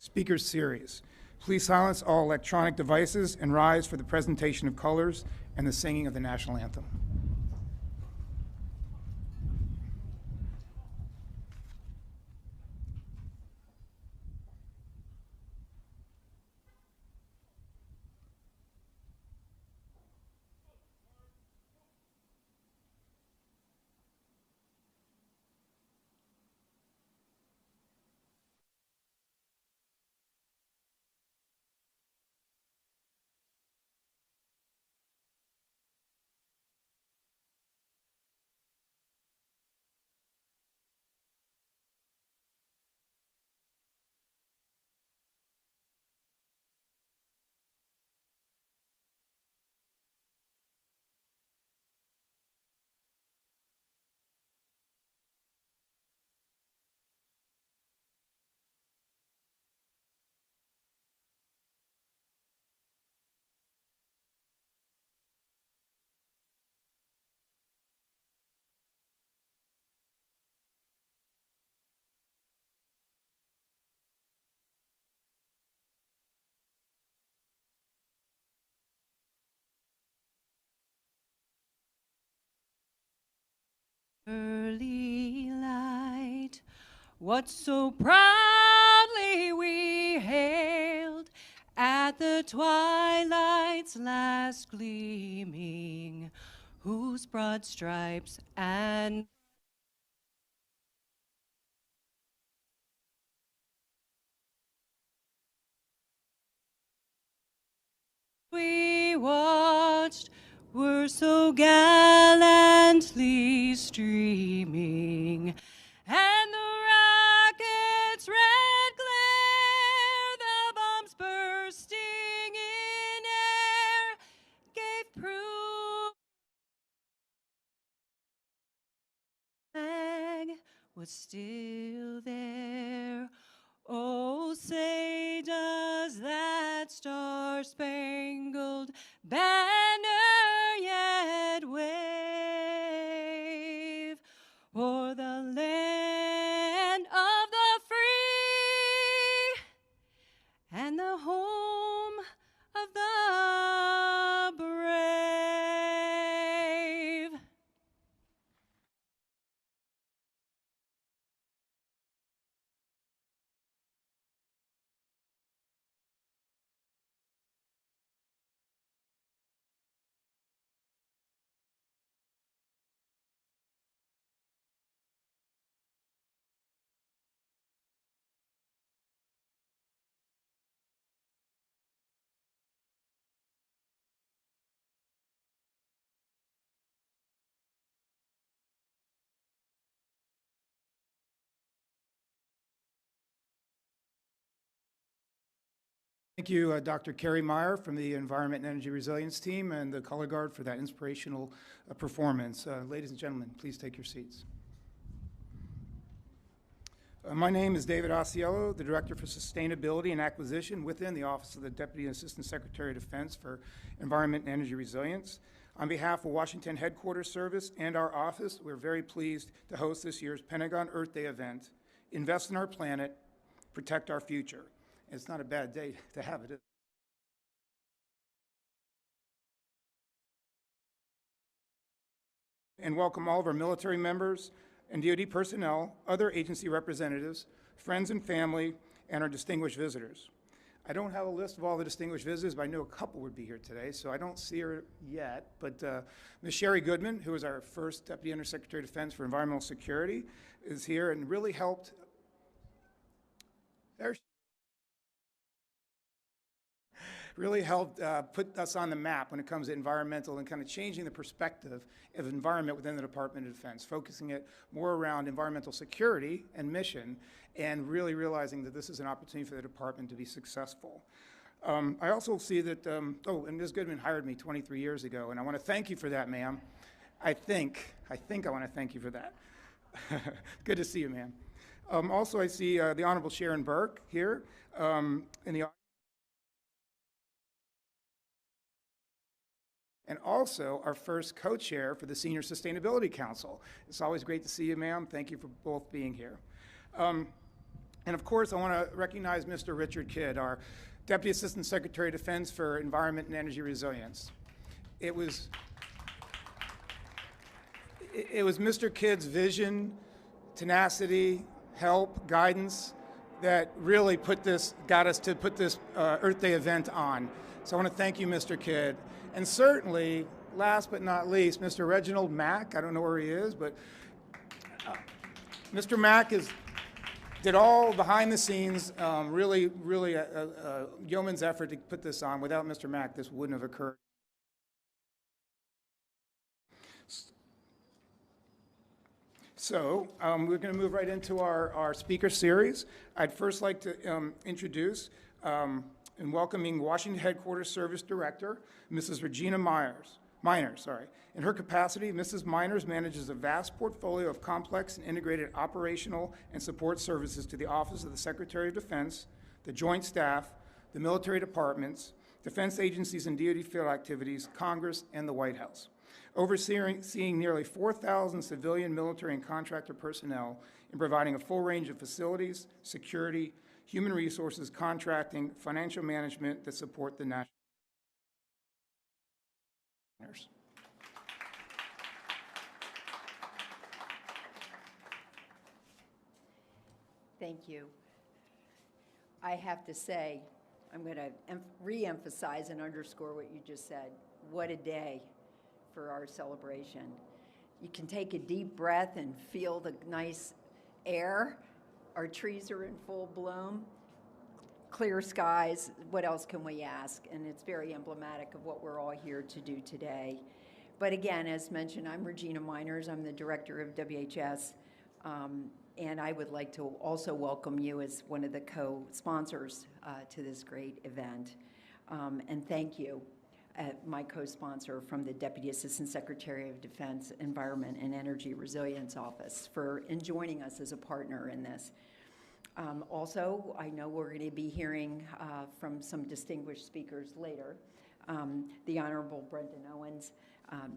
Speaker series. Please silence all electronic devices and rise for the presentation of colors and the singing of the national anthem. Early light, what so proudly we hailed at the twilight's last gleaming, whose broad stripes and we watched were so gallantly streaming, and the rocket's red glare, the bombs bursting in air, gave proof the flag was still there. Oh, say does that star-spangled banner yet wave o'er the land of the free and the home of the brave? Thank you, Dr. Carrie Meyer from the Environment and Energy Resilience team and the Color Guard for that inspirational performance. Ladies and gentlemen, please take your seats. My name is David Osceola, the Director for Sustainability and Acquisition within the Office of the Deputy Assistant Secretary of Defense for Environment and Energy Resilience. On behalf of Washington Headquarters Service and our office, we're very pleased to host this year's Pentagon Earth Day event, Invest in Our Planet, Protect Our Future. It's not a bad day to have it. And welcome all of our military members and DOD personnel, other agency representatives, friends and family, and our distinguished visitors. I don't have a list of all the distinguished visitors, but I know a couple would be here today, so I don't see her yet. But Ms. Sherry Goodman, who is our first Deputy Undersecretary of Defense for Environmental Security, is here and really helped. Really helped put us on the map when it comes to environmental and kind of changing the perspective of environment within the Department of Defense, focusing it more around environmental security and mission, and really realizing that this is an opportunity for the department to be successful. I also see that, and Ms. Goodman hired me 23 years ago, and I want to thank you for that, ma'am. I think I want to thank you for that. Good to see you, ma'am. Also, I see the Honorable Sharon Burke here in the audience. And also our first co-chair for the Senior Sustainability Council. It's always great to see you, ma'am. Thank you for both being here. And of course, I want to recognize Mr. Richard Kidd, our Deputy Assistant Secretary of Defense for Environment and Energy Resilience. It was Mr. Kidd's vision, tenacity, help, guidance that really got us to put this Earth Day event on. So I want to thank you, Mr. Kidd. And certainly, last but not least, Mr. Reginald Mack. I don't know where he is, but Mr. Mack did all behind the scenes, really a yeoman's effort to put this on. Without Mr. Mack, this wouldn't have occurred. So we're going to move right into our speaker series. I'd first like to introduce and welcoming Washington Headquarters Service Director, Mrs. Regina Miners. In her capacity, Mrs. Miners manages a vast portfolio of complex and integrated operational and support services to the Office of the Secretary of Defense, the Joint Staff, the military departments, defense agencies and DOD field activities, Congress, and the White House, overseeing nearly 4,000 civilian, military, and contractor personnel in providing a full range of facilities, security, human resources, contracting, financial management that support the national. Thank you. I have to say, I'm going to re-emphasize and underscore what you just said. What a day for our celebration. You can take a deep breath and feel the nice air. Our trees are in full bloom. Clear skies, what else can we ask? And it's very emblematic of what we're all here to do today. But again, as mentioned, I'm Regina Miners. I'm the director of WHS. And I would like to also welcome you as one of the co-sponsors to this great event. And thank you, my co-sponsor from the Deputy Assistant Secretary of Defense, Environment and Energy Resilience Office, for joining us as a partner in this. Also, I know we're going to be hearing from some distinguished speakers later, the Honorable Brendan Owens,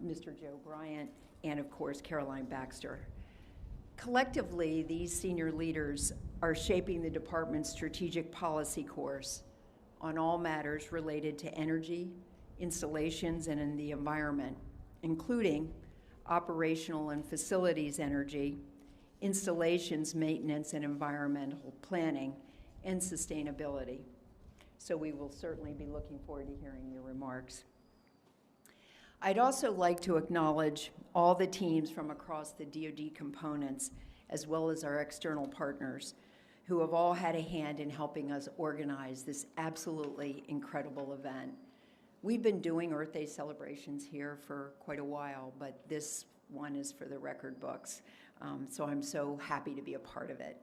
Mr. Joe Bryant, and of course, Caroline Baxter. Collectively, these senior leaders are shaping the department's strategic policy course on all matters related to energy, installations, and in the environment, including operational and facilities energy, installations, maintenance, and environmental planning, and sustainability. So we will certainly be looking forward to hearing your remarks. I'd also like to acknowledge all the teams from across the DOD components, as well as our external partners, who have all had a hand in helping us organize this absolutely incredible event. We've been doing Earth Day celebrations here for quite a while, but this one is for the record books. So I'm so happy to be a part of it.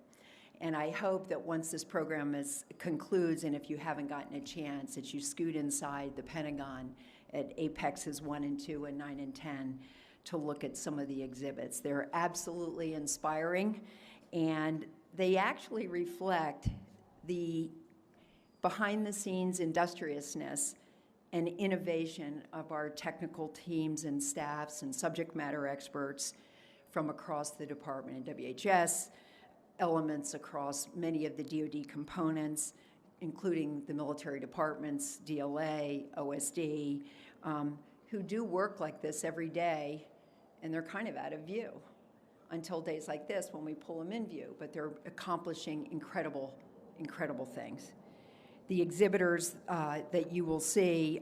And I hope that once this program concludes, and if you haven't gotten a chance, that you scoot inside the Pentagon at Apexes 1 and 2 and 9 and 10 to look at some of the exhibits. They're absolutely inspiring, and they actually reflect the behind-the-scenes industriousness and innovation of our technical teams and staffs and subject matter experts from across the department and WHS, elements across many of the DOD components, including the military departments, DLA, OSD, who do work like this every day, and they're kind of out of view until days like this when we pull them in view, but they're accomplishing incredible, incredible things. The exhibitors that you will see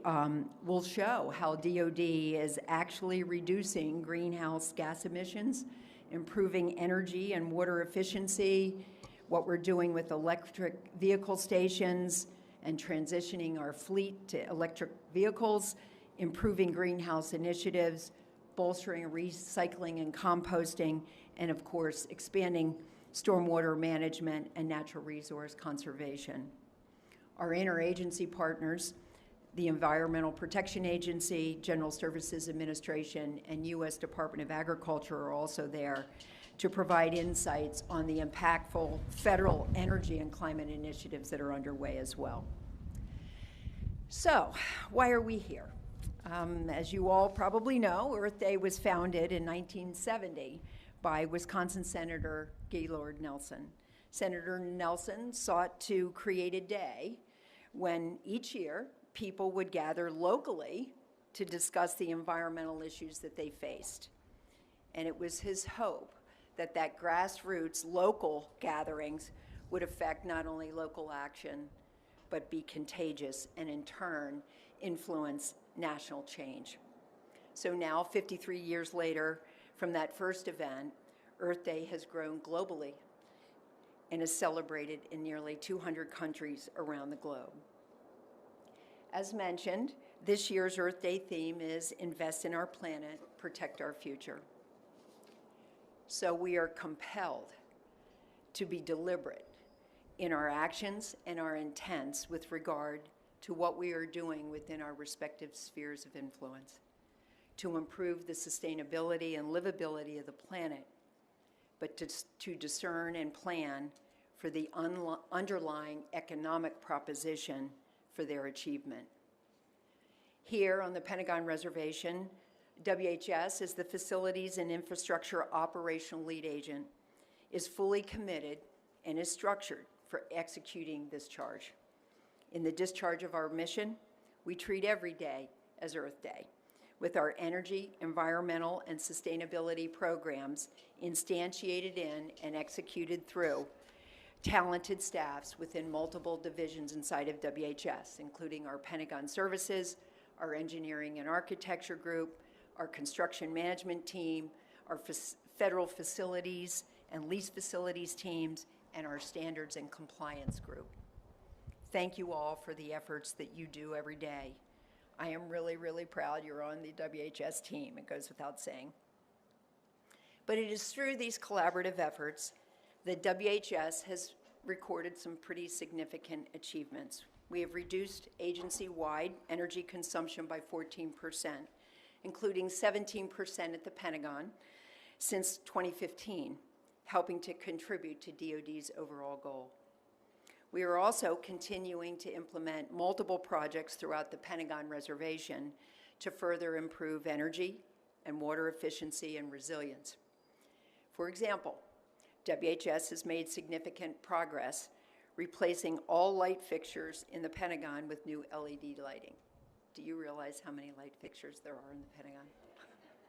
will show how DOD is actually reducing greenhouse gas emissions, improving energy and water efficiency, what we're doing with electric vehicle stations and transitioning our fleet to electric vehicles, improving greenhouse initiatives, bolstering recycling and composting, and of course, expanding stormwater management and natural resource conservation. Our interagency partners, the Environmental Protection Agency, General Services Administration, and U.S. Department of Agriculture are also there to provide insights on the impactful federal energy and climate initiatives that are underway as well. So, why are we here? As you all probably know, Earth Day was founded in 1970 by Wisconsin Senator Gaylord Nelson Senator Nelson sought to create a day when each year people would gather locally to discuss the environmental issues that they faced. And it was his hope that grassroots local gatherings would affect not only local action, but be contagious and in turn influence national change. So now, 53 years later from that first event, Earth Day has grown globally and is celebrated in nearly 200 countries around the globe. As mentioned, this year's Earth Day theme is Invest in Our Planet, Protect Our Future. So we are compelled to be deliberate in our actions and our intents with regard to what we are doing within our respective spheres of influence to improve the sustainability and livability of the planet, but to discern and plan for the underlying economic proposition for their achievement. Here on the Pentagon Reservation, WHS, as the Facilities and Infrastructure Operational Lead Agent, is fully committed and is structured for executing this charge. In the discharge of our mission, we treat every day as Earth Day, with our energy, environmental, and sustainability programs instantiated in and executed through talented staffs within multiple divisions inside of WHS, including our Pentagon Services, our Engineering and Architecture Group, our Construction Management Team, our Federal Facilities and Lease Facilities teams, and our Standards and Compliance Group. Thank you all for the efforts that you do every day. I am really, really proud you're on the WHS team. It goes without saying. But it is through these collaborative efforts that WHS has recorded some pretty significant achievements. We have reduced agency-wide energy consumption by 14%, including 17% at the Pentagon since 2015, helping to contribute to DOD's overall goal. We are also continuing to implement multiple projects throughout the Pentagon Reservation to further improve energy and water efficiency and resilience. For example, WHS has made significant progress replacing all light fixtures in the Pentagon with new LED lighting. Do you realize how many light fixtures there are in the Pentagon?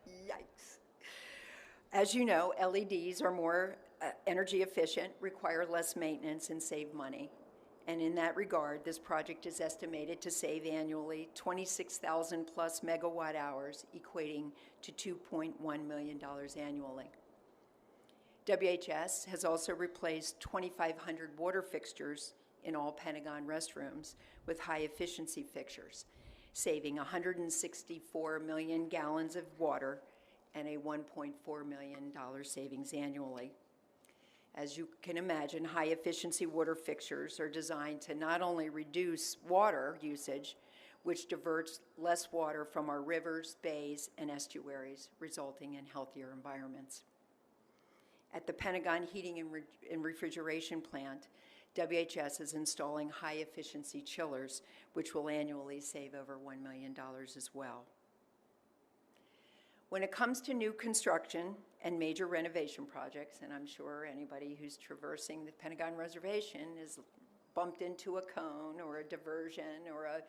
Yikes. As you know, LEDs are more energy efficient, require less maintenance, and save money. And in that regard, this project is estimated to save annually 26,000 plus megawatt hours, equating to $2.1 million annually. WHS has also replaced 2,500 water fixtures in all Pentagon restrooms with high-efficiency fixtures, saving 164 million gallons of water and a $1.4 million savings annually. As you can imagine, high-efficiency water fixtures are designed to not only reduce water usage, which diverts less water from our rivers, bays, and estuaries, resulting in healthier environments. At the Pentagon Heating and Refrigeration Plant, WHS is installing high-efficiency chillers, which will annually save over $1 million as well. When it comes to new construction and major renovation projects, and I'm sure anybody who's traversing the Pentagon Reservation is bumped into a cone or a diversion or a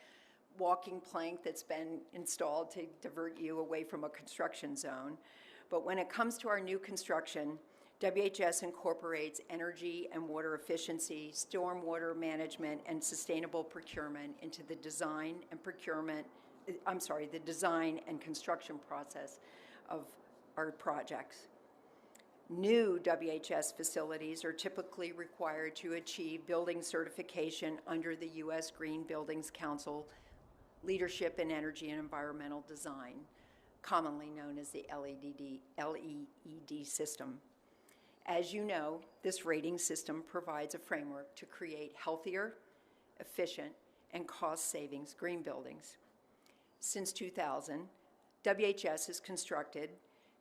walking plank that's been installed to divert you away from a construction zone. But when it comes to our new construction, WHS incorporates energy and water efficiency, stormwater management, and sustainable procurement into the design and construction process of our projects. New WHS facilities are typically required to achieve building certification under the U.S. Green Buildings Council Leadership in Energy and Environmental Design, commonly known as the LEED system. As you know, this rating system provides a framework to create healthier, efficient, and cost savings green buildings. Since 2000, WHS has constructed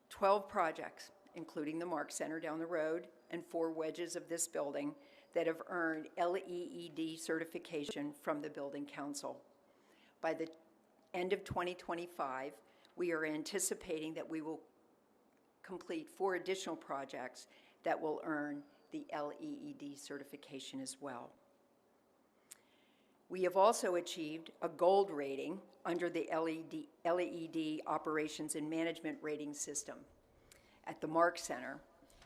12 projects, including the Mark Center down the road and 4 wedges of this building that have earned LEED certification from the Building Council. By the end of 2025, we are anticipating that we will complete 4 additional projects that will earn the LEED certification as well. We have also achieved a gold rating under the LEED Operations and Management Rating System at the Mark Center,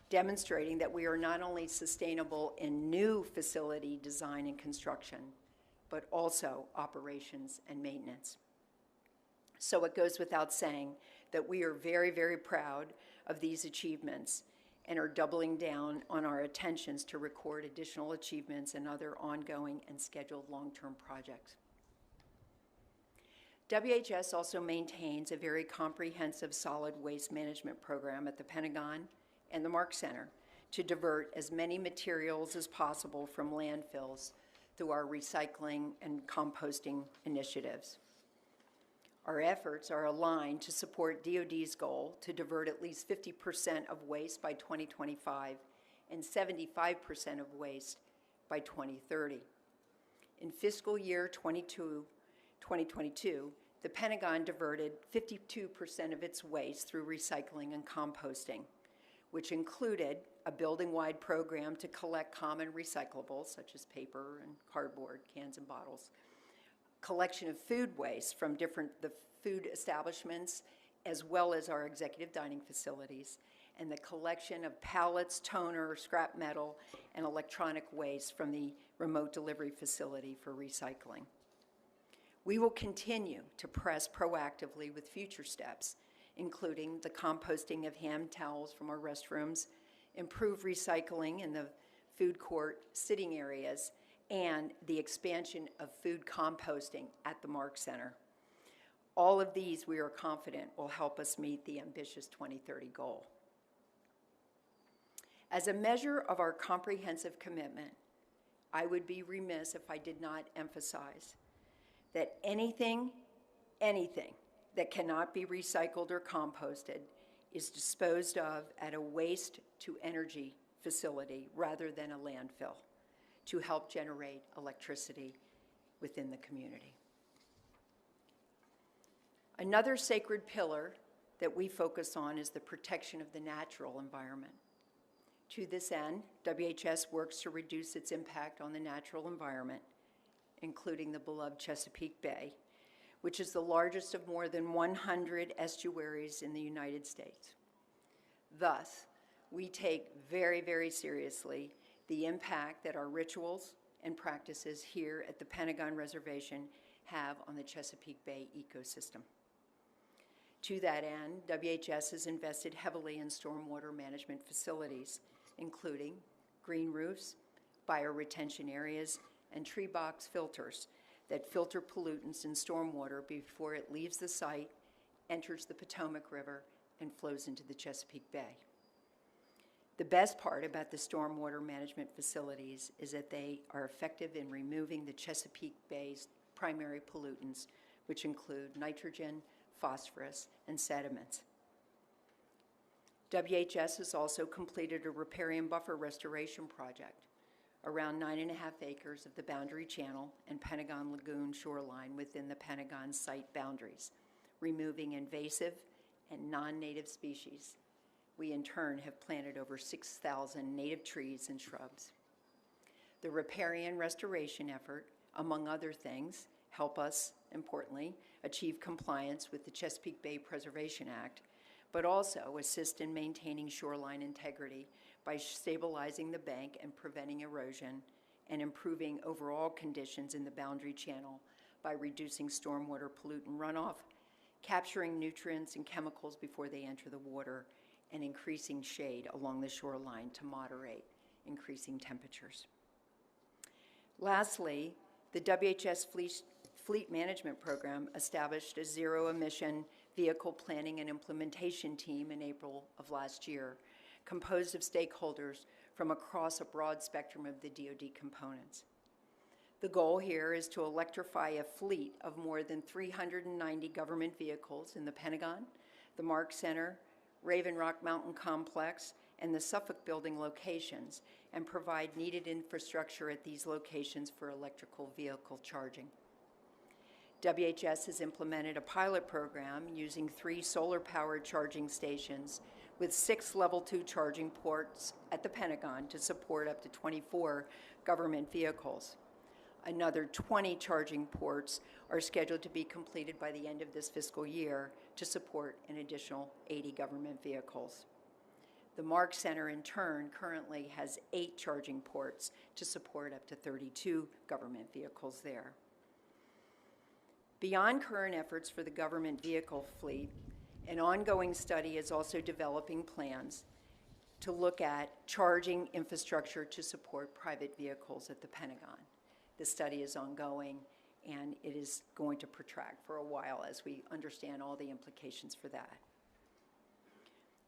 demonstrating that we are not only sustainable in new facility design and construction, but also operations and maintenance. So it goes without saying that we are very, very proud of these achievements and are doubling down on our attentions to record additional achievements and other ongoing and scheduled long-term projects. WHS also maintains a very comprehensive solid waste management program at the Pentagon and the Mark Center to divert as many materials as possible from landfills through our recycling and composting initiatives. Our efforts are aligned to support DOD's goal to divert at least 50% of waste by 2025 and 75% of waste by 2030. In fiscal year 2022, the Pentagon diverted 52% of its waste through recycling and composting, which included a building-wide program to collect common recyclables such as paper and cardboard, cans and bottles, collection of food waste from the food establishments as well as our executive dining facilities, and the collection of pallets, toner, scrap metal, and electronic waste from the remote delivery facility for recycling. We will continue to press proactively with future steps, including the composting of hand towels from our restrooms, improve recycling in the food court sitting areas, and the expansion of food composting at the Mark Center. All of these, we are confident, will help us meet the ambitious 2030 goal. As a measure of our comprehensive commitment, I would be remiss if I did not emphasize that anything that cannot be recycled or composted is disposed of at a waste-to-energy facility rather than a landfill to help generate electricity within the community. Another sacred pillar that we focus on is the protection of the natural environment. To this end, WHS works to reduce its impact on the natural environment, including the beloved Chesapeake Bay, which is the largest of more than 100 estuaries in the United States. Thus, we take very, very seriously the impact that our rituals and practices here at the Pentagon Reservation have on the Chesapeake Bay ecosystem. To that end, WHS has invested heavily in stormwater management facilities, including green roofs, bioretention areas, and tree box filters that filter pollutants in stormwater before it leaves the site, enters the Potomac River, and flows into the Chesapeake Bay. The best part about the stormwater management facilities is that they are effective in removing the Chesapeake Bay's primary pollutants, which include nitrogen, phosphorus, and sediments. WHS has also completed a riparian buffer restoration project around 9.5 acres of the Boundary Channel and Pentagon Lagoon shoreline within the Pentagon site boundaries, removing invasive and non-native species. We in turn have planted over 6,000 native trees and shrubs. The riparian restoration effort, among other things, help us, importantly, achieve compliance with the Chesapeake Bay Preservation Act, but also assist in maintaining shoreline integrity by stabilizing the bank and preventing erosion, and improving overall conditions in the Boundary Channel by reducing stormwater pollutant runoff, capturing nutrients and chemicals before they enter the water, and increasing shade along the shoreline to moderate increasing temperatures. Lastly, the WHS Fleet Management Program established a zero-emission vehicle planning and implementation team in April of last year, composed of stakeholders from across a broad spectrum of the DOD components. The goal here is to electrify a fleet of more than 390 government vehicles in the Pentagon, the Mark Center, Raven Rock Mountain Complex, and the Suffolk Building locations, and provide needed infrastructure at these locations for electrical vehicle charging. WHS has implemented a pilot program using 3 solar-powered charging stations with 6 Level 2 charging ports at the Pentagon to support up to 24 government vehicles. Another 20 charging ports are scheduled to be completed by the end of this fiscal year to support an additional 80 government vehicles. The Mark Center, in turn, currently has 8 charging ports to support up to 32 government vehicles there. Beyond current efforts for the government vehicle fleet, an ongoing study is also developing plans to look at charging infrastructure to support private vehicles at the Pentagon. The study is ongoing, and it is going to protract for a while as we understand all the implications for that.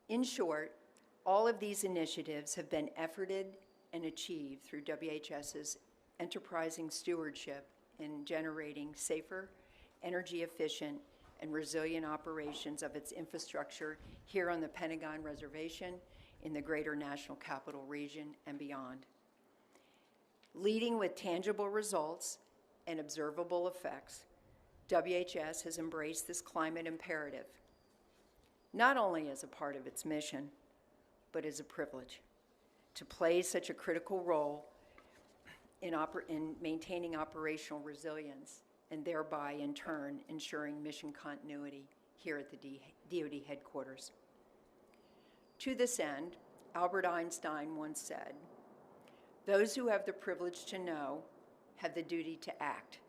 In short, all of these initiatives have been efforted and achieved through WHS's enterprising stewardship in generating safer, energy-efficient, and resilient operations of its infrastructure here on the Pentagon Reservation, in the greater National Capital Region, and beyond. Leading with tangible results and observable effects, WHS has embraced this climate imperative, not only as a part of its mission, but as a privilege to play such a critical role in maintaining operational resilience and thereby, in turn, ensuring mission continuity here at the DOD headquarters. To this end, Albert Einstein once said, "Those who have the privilege to know have the duty to act."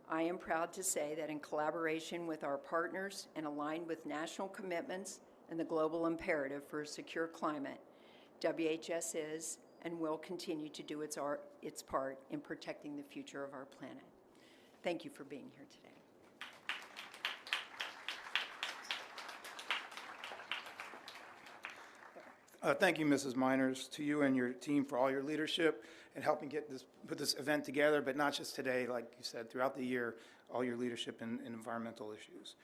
I am proud to say that in collaboration with our partners and aligned with national commitments and the global imperative for a secure climate, WHS is and will continue to do its part in protecting the future of our planet. Thank you for being here today. Thank you, Mrs. Miners, to you and your team for all your leadership and helping put this event together, but not just today, like you said, throughout the year, all your leadership in environmental issues.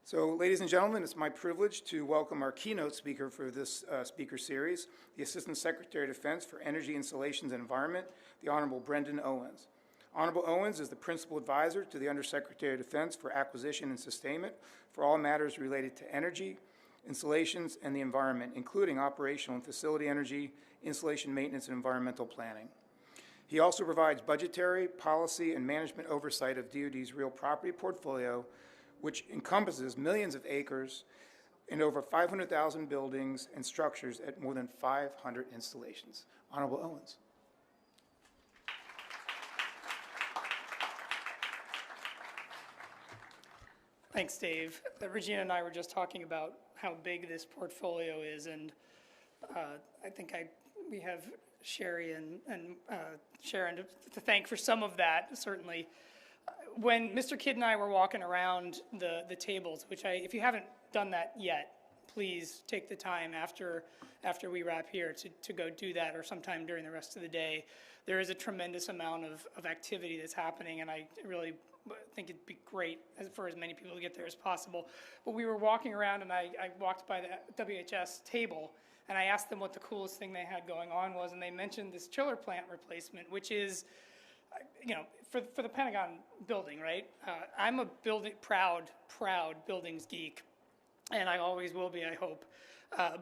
So, ladies and gentlemen, it's my privilege to welcome our keynote speaker for this speaker series, the Assistant Secretary of Defense for Energy, Installations, and Environment, the Honorable Brendan Owens. Honorable Owens is the Principal Advisor to the Undersecretary of Defense for Acquisition and Sustainment for all matters related to energy, installations, and the environment, including operational and facility energy, installation maintenance, and environmental planning. He also provides budgetary, policy, and management oversight of DOD's real property portfolio, which encompasses millions of acres and over 500,000 buildings and structures at more than 500 installations. Honorable Owens. Thanks, Dave. Regina and I were just talking about how big this portfolio is, and I think we have Sherry and Sharon to thank for some of that, certainly. When Mr. Kidd and I were walking around the tables, which if you haven't done that yet, please take the time after we wrap here to go do that, or sometime during the rest of the day. There is a tremendous amount of activity that's happening, and I really think it'd be great for as many people to get there as possible. But we were walking around, and I walked by the WHS table, and I asked them what the coolest thing they had going on was, and they mentioned this chiller plant replacement, which is, for the Pentagon building, right? I'm a proud buildings geek, and I always will be, I hope.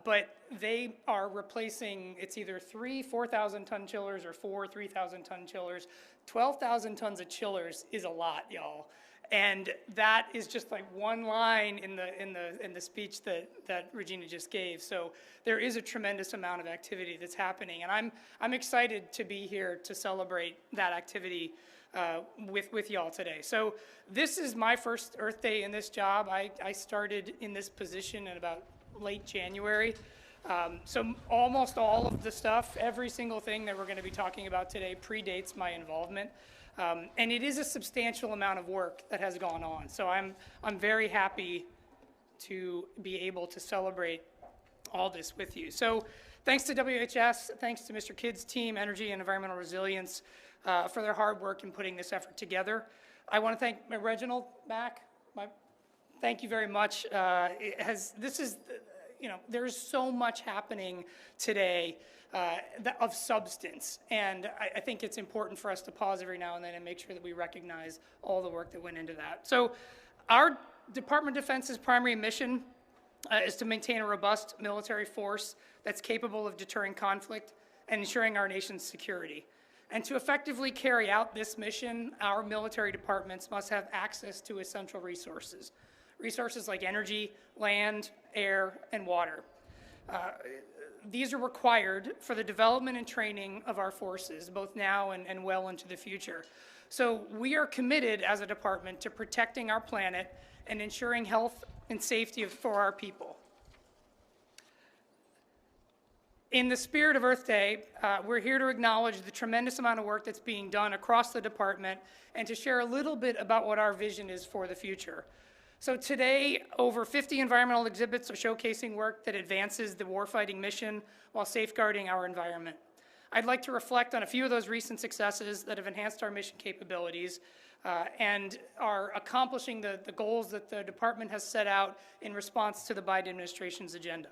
But they are replacing, it's either 3 4,000-ton chillers or 4 3,000-ton chillers. 12,000 tons of chillers is a lot, y'all. And that is just like one line in the speech that Regina just gave. So there is a tremendous amount of activity that's happening, and I'm excited to be here to celebrate that activity with y'all today. So this is my first Earth Day in this job. I started in this position in about late January. So almost all of the stuff, every single thing that we're going to be talking about today predates my involvement. And it is a substantial amount of work that has gone on. So I'm very happy to be able to celebrate all this with you. So thanks to WHS, thanks to Mr. Kidd's team, Energy and Environmental Resilience, for their hard work in putting this effort together. I want to thank Reginald Mack. Thank you very much. There's so much happening today of substance, and I think it's important for us to pause every now and then and make sure that we recognize all the work that went into that. So our Department of Defense's primary mission is to maintain a robust military force that's capable of deterring conflict and ensuring our nation's security. And to effectively carry out this mission, our military departments must have access to essential resources. Resources like energy, land, air, and water. These are required for the development and training of our forces, both now and well into the future. So we are committed as a department to protecting our planet and ensuring health and safety for our people. In the spirit of Earth Day, we're here to acknowledge the tremendous amount of work that's being done across the department and to share a little bit about what our vision is for the future. So today, over 50 environmental exhibits are showcasing work that advances the warfighting mission while safeguarding our environment. I'd like to reflect on a few of those recent successes that have enhanced our mission capabilities and are accomplishing the goals that the department has set out in response to the Biden administration's agenda.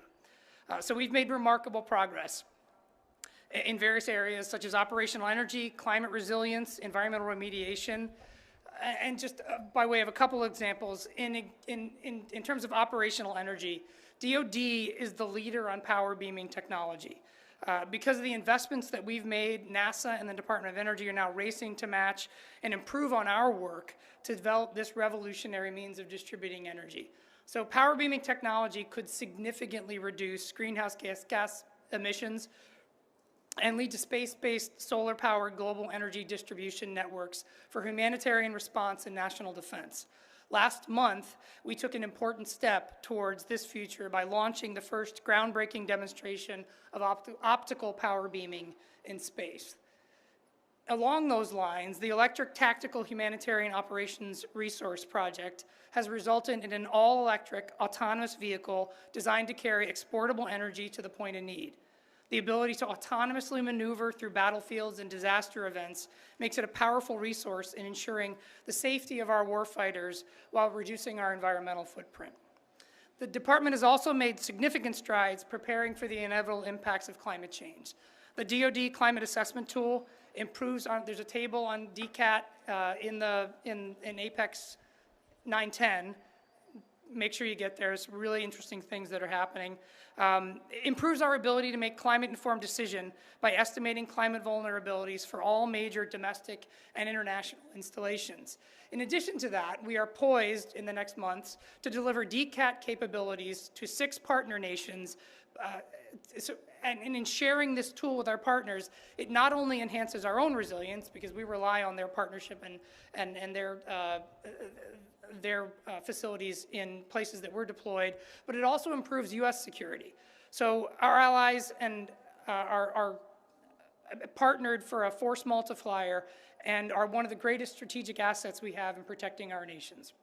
So we've made remarkable progress in various areas such as operational energy, climate resilience, environmental remediation, and just by way of a couple of examples, in terms of operational energy, DOD is the leader on power beaming technology. Because of the investments that we've made, NASA and the Department of Energy are now racing to match and improve on our work to develop this revolutionary means of distributing energy. So power beaming technology could significantly reduce greenhouse gas emissions and lead to space-based solar-powered global energy distribution networks for humanitarian response and national defense. Last month, we took an important step towards this future by launching the first groundbreaking demonstration of optical power beaming in space. Along those lines, the Electric Tactical Humanitarian Operations Resource Project has resulted in an all-electric autonomous vehicle designed to carry exportable energy to the point of need. The ability to autonomously maneuver through battlefields and disaster events makes it a powerful resource in ensuring the safety of our warfighters while reducing our environmental footprint. The department has also made significant strides preparing for the inevitable impacts of climate change. The DOD Climate Assessment Tool improves on, there's a table on DCAT in Apex 910. Make sure you get there. There's really interesting things that are happening. Improves our ability to make climate-informed decision by estimating climate vulnerabilities for all major domestic and international installations. In addition to that, we are poised in the next months to deliver DCAT capabilities to 6 partner nations. And in sharing this tool with our partners, it not only enhances our own resilience, because we rely on their partnership and their facilities in places that we're deployed, but it also improves U.S. security. So our allies and are partnered for a force multiplier and are one of the greatest strategic assets we have in protecting our nations.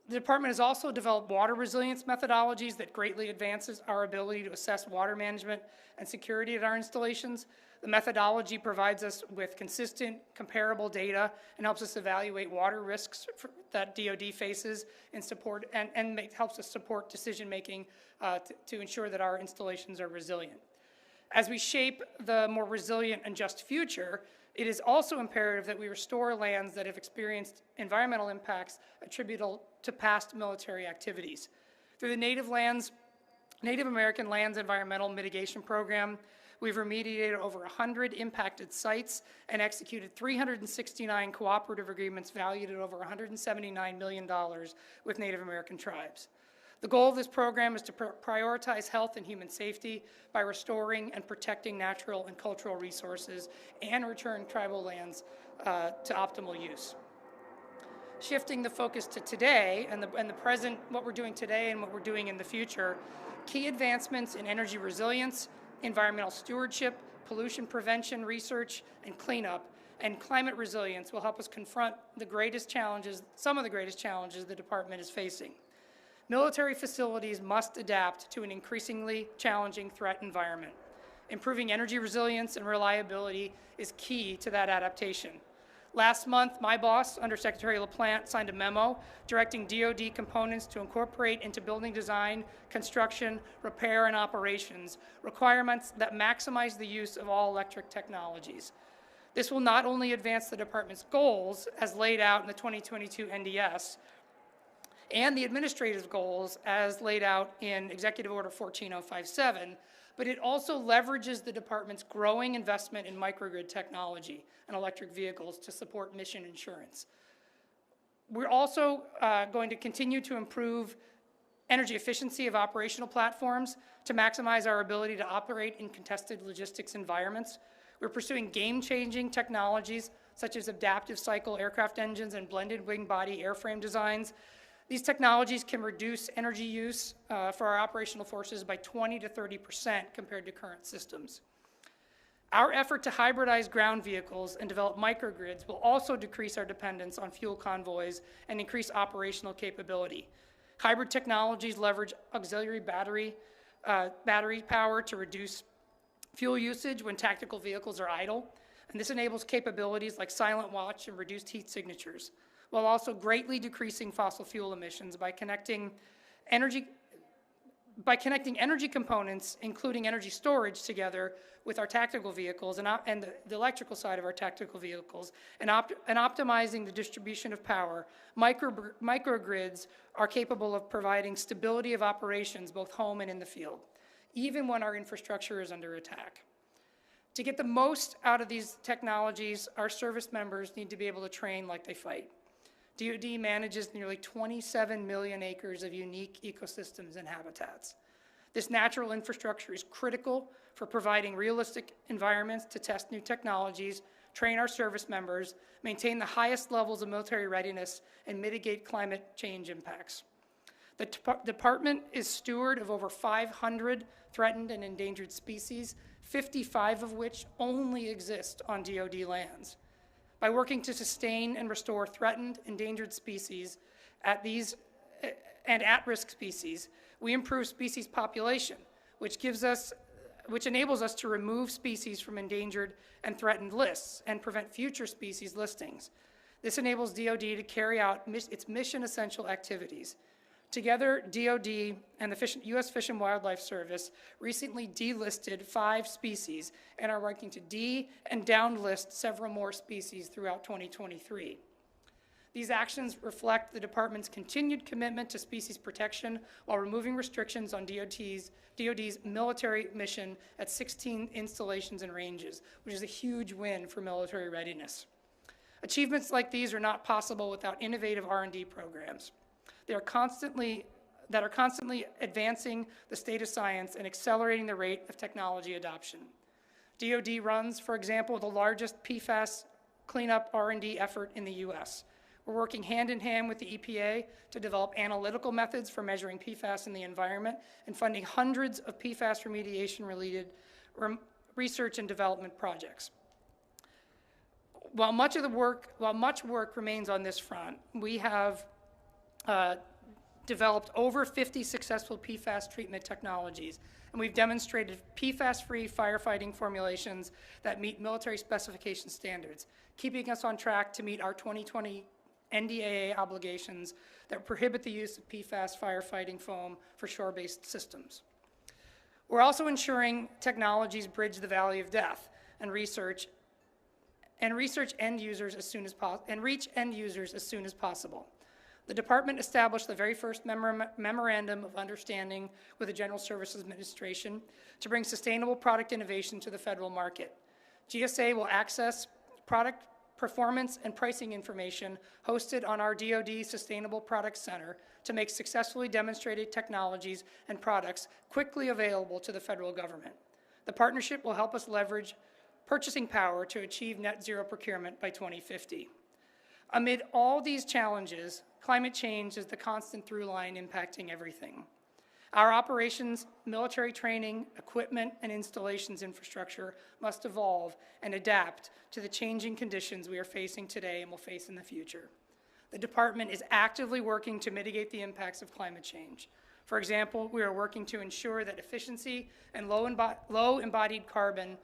The department has also developed water resilience methodologies that greatly advances our ability to assess water management and security at our installations. The methodology provides us with consistent, comparable data and helps us evaluate water risks that DOD faces and helps us support decision-making to ensure that our installations are resilient. As we shape the more resilient and just future, it is also imperative that we restore lands that have experienced environmental impacts attributable to past military activities. Through the Native American Lands Environmental Mitigation Program, we've remediated over 100 impacted sites and executed 369 cooperative agreements valued at over $179 million with Native American tribes. The goal of this program is to prioritize health and human safety by restoring and protecting natural and cultural resources and return tribal lands to optimal use. Shifting the focus to today and the present, what we're doing today and what we're doing in the future, key advancements in energy resilience, environmental stewardship, pollution prevention research and cleanup, and climate resilience will help us confront the greatest challenges, some of the greatest challenges the department is facing. Military facilities must adapt to an increasingly challenging threat environment. Improving energy resilience and reliability is key to that adaptation. Last month, my boss, Undersecretary LaPlante, signed a memo directing DOD components to incorporate into building design, construction, repair, and operations requirements that maximize the use of all electric technologies. This will not only advance the department's goals as laid out in the 2022 NDS, and the administrative goals as laid out in Executive Order 14057, but it also leverages the department's growing investment in microgrid technology and electric vehicles to support mission insurance. We're also going to continue to improve energy efficiency of operational platforms to maximize our ability to operate in contested logistics environments. We're pursuing game-changing technologies such as adaptive cycle aircraft engines and blended wing-body airframe designs. These technologies can reduce energy use for our operational forces by 20 to 30% compared to current systems. Our effort to hybridize ground vehicles and develop microgrids will also decrease our dependence on fuel convoys and increase operational capability. Hybrid technologies leverage auxiliary battery power to reduce fuel usage when tactical vehicles are idle, and this enables capabilities like silent watch and reduced heat signatures, while also greatly decreasing fossil fuel emissions by connecting energy components, including energy storage, together with our tactical vehicles and the electrical side of our tactical vehicles, and optimizing the distribution of power. Microgrids are capable of providing stability of operations both home and in the field, even when our infrastructure is under attack. To get the most out of these technologies, our service members need to be able to train like they fight. DOD manages nearly 27 million acres of unique ecosystems and habitats. This natural infrastructure is critical for providing realistic environments to test new technologies, train our service members, maintain the highest levels of military readiness, and mitigate climate change impacts. The department is steward of over 500 threatened and endangered species, 55 of which only exist on DOD lands. By working to sustain and restore threatened, endangered species and at-risk species, we improve species population, which enables us to remove species from endangered and threatened lists and prevent future species listings. This enables DOD to carry out its mission-essential activities. Together, DOD and the U.S. Fish and Wildlife Service recently delisted 5 species and are working to and downlist several more species throughout 2023. These actions reflect the department's continued commitment to species protection while removing restrictions on DOD's military mission at 16 installations and ranges, which is a huge win for military readiness. Achievements like these are not possible without innovative R&D programs. That are constantly advancing the state of science and accelerating the rate of technology adoption. DOD runs, for example, the largest PFAS cleanup R&D effort in the U.S. We're working hand in hand with the EPA to develop analytical methods for measuring PFAS in the environment and funding hundreds of PFAS remediation-related research and development projects. While much work remains on this front, we have developed over 50 successful PFAS treatment technologies, and we've demonstrated PFAS-free firefighting formulations that meet military specification standards, keeping us on track to meet our 2020 NDAA obligations that prohibit the use of PFAS firefighting foam for shore-based systems. We're also ensuring technologies bridge the valley of death and reach end users as soon as possible. The department established the very first memorandum of understanding with the General Services Administration to bring sustainable product innovation to the federal market. GSA will access product performance and pricing information hosted on our DoD Sustainable Products Center to make successfully demonstrated technologies and products quickly available to the federal government. The partnership will help us leverage purchasing power to achieve net zero procurement by 2050. Amid all these challenges, climate change is the constant through line impacting everything. Our operations, military training, equipment, and installations infrastructure must evolve and adapt to the changing conditions we are facing today and will face in the future. The department is actively working to mitigate the impacts of climate change. For example, we are working to ensure that efficiency and low embodied carbon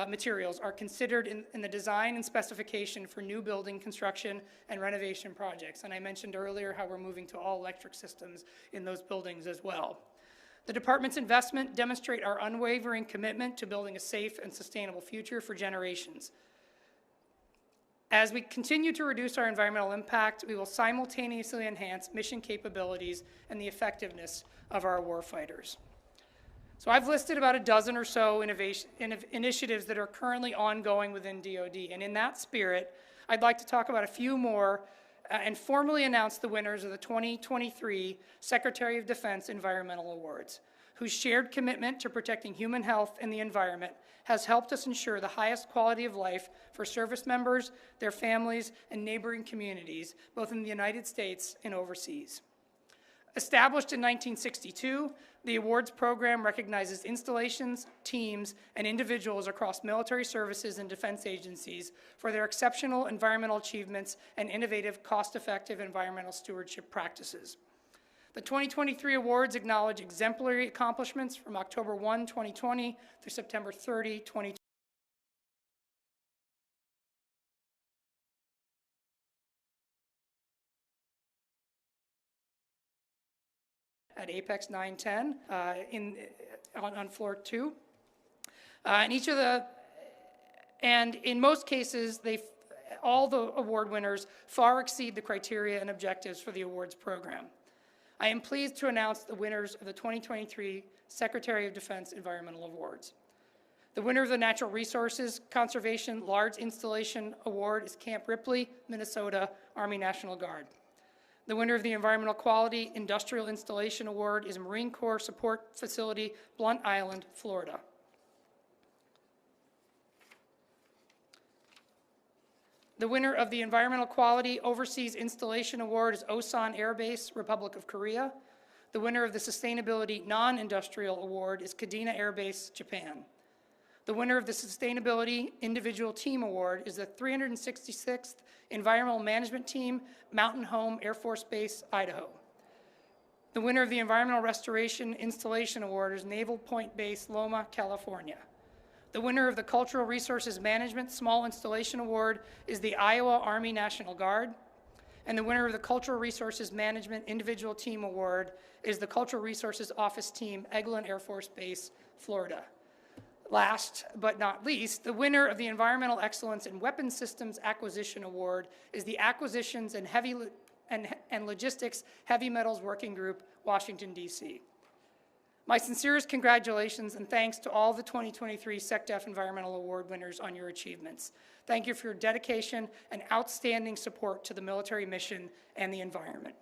materials are considered in the design and specification for new building construction and renovation projects. And I mentioned earlier how we're moving to all electric systems in those buildings as well. The department's investment demonstrate our unwavering commitment to building a safe and sustainable future for generations. As we continue to reduce our environmental impact, we will simultaneously enhance mission capabilities and the effectiveness of our warfighters. So I've listed about a dozen or so initiatives that are currently ongoing within DOD, and in that spirit, I'd like to talk about a few more and formally announce the winners of the 2023 Secretary of Defense Environmental Awards, whose shared commitment to protecting human health and the environment has helped us ensure the highest quality of life for service members, their families, and neighboring communities, both in the United States and overseas. Established in 1962, the awards program recognizes installations, teams, and individuals across military services and defense agencies for their exceptional environmental achievements and innovative, cost-effective environmental stewardship practices. The 2023 awards acknowledge exemplary accomplishments from October 1, 2020 through September 30, 2020. At Apex 910 on floor 2. And in most cases, all the award winners far exceed the criteria and objectives for the awards program. I am pleased to announce the winners of the 2023 Secretary of Defense Environmental Awards. The winner of the Natural Resources Conservation Large Installation Award is Camp Ripley, Minnesota, Army National Guard. The winner of the Environmental Quality Industrial Installation Award is Marine Corps Support Facility, Blunt Island, Florida. The winner of the Environmental Quality Overseas Installation Award is Osan Air Base, Republic of Korea. The winner of the Sustainability Non-Industrial Award is Kadena Air Base, Japan. The winner of the Sustainability Individual Team Award is the 366th Environmental Management Team, Mountain Home Air Force Base, Idaho. The winner of the Environmental Restoration Installation Award is Naval Point Base, Loma, California. The winner of the Cultural Resources Management Small Installation Award is the Iowa Army National Guard. And the winner of the Cultural Resources Management Individual Team Award is the Cultural Resources Office Team, Eglin Air Force Base, Florida. Last but not least, the winner of the Environmental Excellence in Weapons Systems Acquisition Award is the Acquisitions and Logistics Heavy Metals Working Group, Washington, D.C. My sincerest congratulations and thanks to all the 2023 SecDef Environmental Award winners on your achievements. Thank you for your dedication and outstanding support to the military mission and the environment.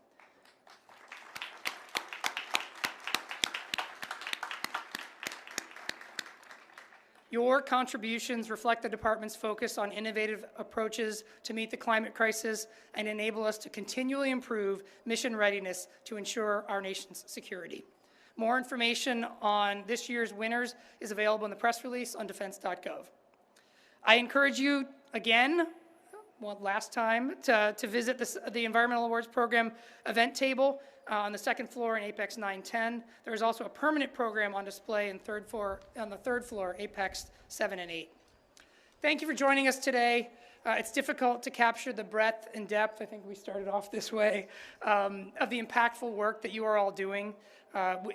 Your contributions reflect the department's focus on innovative approaches to meet the climate crisis and enable us to continually improve mission readiness to ensure our nation's security. More information on this year's winners is available in the press release on defense.gov. I encourage you again, one last time, to visit the Environmental Awards Program event table on the second floor in Apex 910. There is also a permanent program on display on the third floor, Apex 7 and 8. Thank you for joining us today. It's difficult to capture the breadth and depth, I think we started off this way, of the impactful work that you are all doing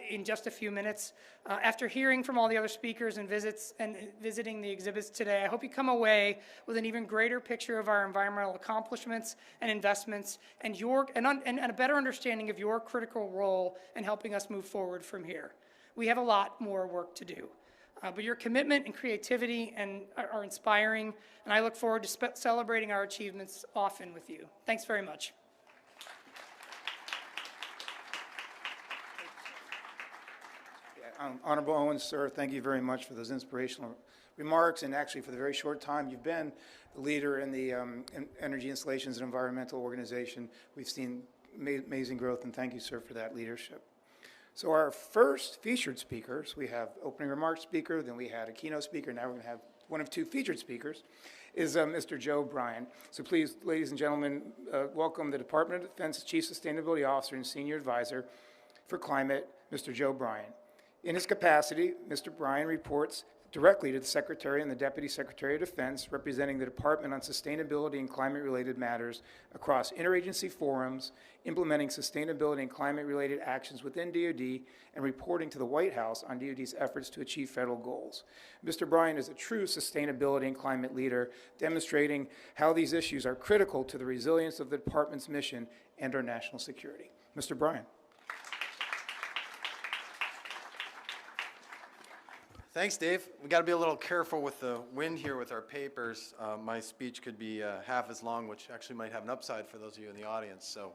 in just a few minutes. After hearing from all the other speakers and visiting the exhibits today, I hope you come away with an even greater picture of our environmental accomplishments and investments and a better understanding of your critical role in helping us move forward from here. We have a lot more work to do. But your commitment and creativity are inspiring, and I look forward to celebrating our achievements often with you. Thanks very much. Honorable Owens, sir, thank you very much for those inspirational remarks, and actually for the very short time you've been the leader in the Energy Installations and Environmental Organization. We've seen amazing growth, and thank you, sir, for that leadership. So our first featured speakers, we have opening remarks speaker, then we had a keynote speaker, now we're going to have one of two featured speakers, is Mr. Joe Bryan. So please, ladies and gentlemen, welcome the Department of Defense Chief Sustainability Officer and Senior Advisor for Climate, Mr. Joe Bryan. In his capacity, Mr. Bryan reports directly to the Secretary and the Deputy Secretary of Defense, representing the Department on sustainability and climate-related matters across interagency forums, implementing sustainability and climate-related actions within DOD, and reporting to the White House on DOD's efforts to achieve federal goals. Mr. Bryan is a true sustainability and climate leader, demonstrating how these issues are critical to the resilience of the department's mission and our national security. Mr. Bryan. Thanks, Dave. We got to be a little careful with the wind here with our papers. My speech could be half as long, which actually might have an upside for those of you in the audience. So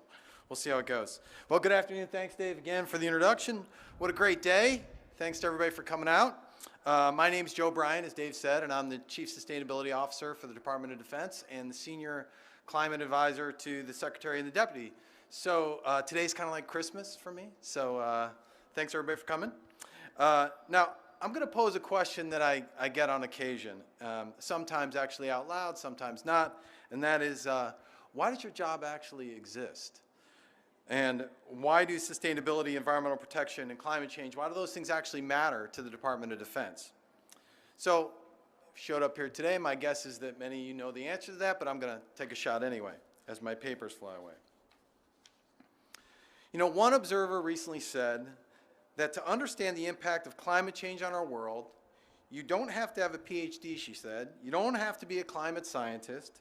we'll see how it goes. Well, good afternoon. Thanks, Dave, again for the introduction. What a great day. Thanks to everybody for coming out. My name is Joe Bryan, as Dave said, and I'm the Chief Sustainability Officer for the Department of Defense and the Senior Climate Advisor to the Secretary and the Deputy. So today's kind of like Christmas for me. So thanks, everybody, for coming. Now, I'm going to pose a question that I get on occasion, sometimes actually out loud, sometimes not, and that is, why does your job actually exist? And why do sustainability, environmental protection, and climate change, why do those things actually matter to the Department of Defense? So, showed up here today, my guess is that many of you know the answer to that, but I'm going to take a shot anyway, as my papers fly away. You know, one observer recently said that to understand the impact of climate change on our world, you don't have to have a PhD, she said. You don't have to be a climate scientist.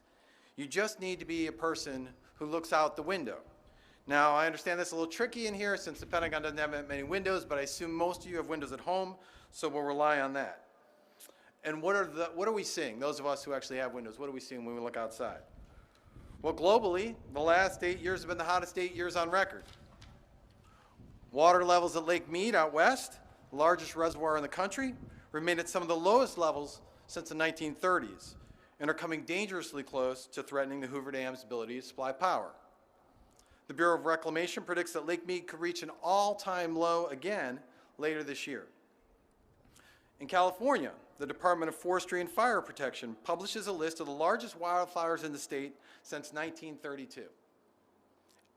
You just need to be a person who looks out the window. Now, I understand that's a little tricky in here since the Pentagon doesn't have that many windows, but I assume most of you have windows at home, so we'll rely on that. And what are we seeing, those of us who actually have windows, what are we seeing when we look outside? Well, globally, the last 8 years have been the hottest 8 years on record. Water levels at Lake Mead out west, the largest reservoir in the country, remain at some of the lowest levels since the 1930s and are coming dangerously close to threatening the Hoover Dam's ability to supply power. The Bureau of Reclamation predicts that Lake Mead could reach an all-time low again later this year. In California, the Department of Forestry and Fire Protection publishes a list of the largest wildfires in the state since 1932.